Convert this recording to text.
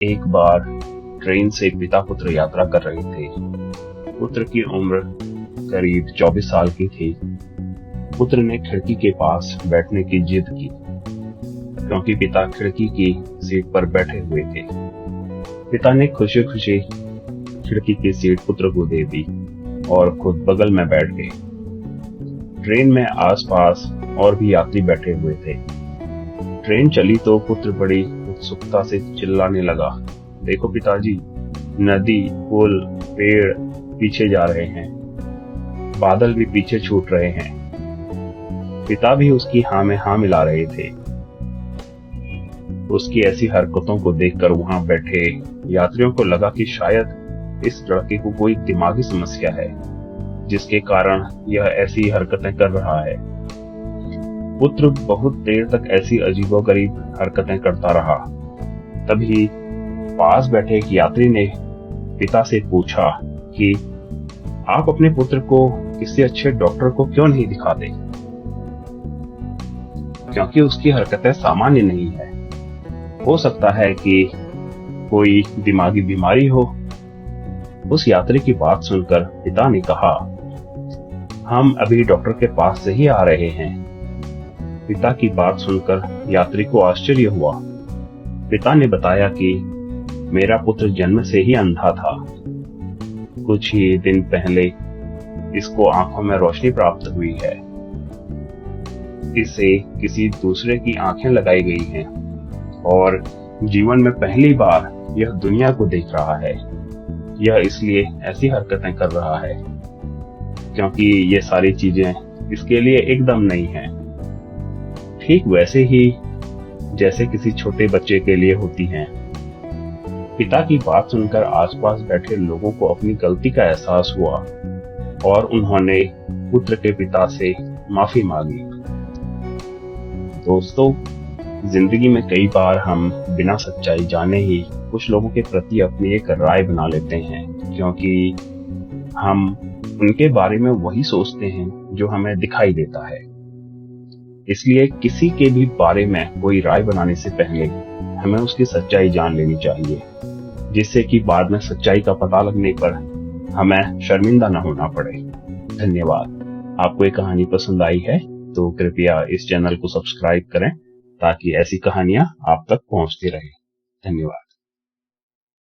एक बार ट्रेन से पिता पुत्र यात्रा कर रहे थे। पुत्र की उम्र करीब 24 साल की थी। पुत्र ने खिड़की के पास बैठने की जिद की, क्योंकि पिता खिड़की की सीट पर बैठे हुए थे। पिता ने खुशी खुशी खिड़की की सीट पुत्र को दे दी और खुद बगल में बैठ गए। ट्रेन में आसपास और भी यात्री बैठे हुए थे। ट्रेन चली तो पुत्र बड़ी उत्सुकता से चिल्लाने लगा, देखो पिताजी, नदी, पुल, पेड़ पीछे जा रहे हैं, बादल भी पीछे छूट रहे हैं। पिता भी उसकी हाँ में हाँ मिला रहे थे। उसकी ऐसी हरकतों को देखकर वहां बैठे यात्रियों को लगा कि शायद इस लड़के को कोई दिमागी समस्या है, जिसके कारण यह ऐसी हरकतें कर रहा है। पुत्र बहुत देर तक ऐसी अजीबोगरीब हरकतें करता रहा। तभी पास बैठे एक यात्री ने पिता से पूछा कि आप अपने पुत्र को किसी अच्छे डॉक्टर को क्यों नहीं दिखाते, क्योंकि उसकी हरकतें सामान्य नहीं है। हो सकता है कि कोई दिमागी बीमारी हो। उस यात्री की बात सुनकर पिता ने कहा, हम अभी डॉक्टर के पास से ही आ रहे हैं। पिता की बात सुनकर यात्री को आश्चर्य हुआ। पिता ने बताया कि मेरा पुत्र जन्म से ही अंधा था। कुछ ही दिन पहले इसको आंखों में रोशनी प्राप्त हुई है। इसे किसी दूसरे की आंखें लगाई गई हैं और जीवन में पहली बार यह दुनिया को देख रहा है। यह इसलिए ऐसी हरकतें कर रहा है क्योंकि ये सारी चीजें इसके लिए एकदम नई हैं। ठीक वैसे ही जैसे किसी छोटे बच्चे के लिए होती हैं। पिता की बात सुनकर आसपास बैठे लोगों को अपनी गलती का एहसास हुआ और उन्होंने पुत्र के पिता से माफी मांगी। दोस्तों, जिंदगी में कई बार हम बिना सच्चाई जाने ही कुछ लोगों के प्रति अपनी एक राय बना लेते हैं, क्योंकि हम उनके बारे में वही सोचते हैं जो हमें दिखाई देता है। इसलिए किसी के भी बारे में कोई राय बनाने से पहले हमें उसकी सच्चाई जान लेनी चाहिए, जिससे कि बाद में सच्चाई का पता लगने पर हमें शर्मिंदा न होना पड़े। धन्यवाद। आपको ये कहानी पसंद आई है तो कृपया इस चैनल को सब्सक्राइब करें, ताकि ऐसी कहानियां आप तक पहुंचती रहें। धन्यवाद।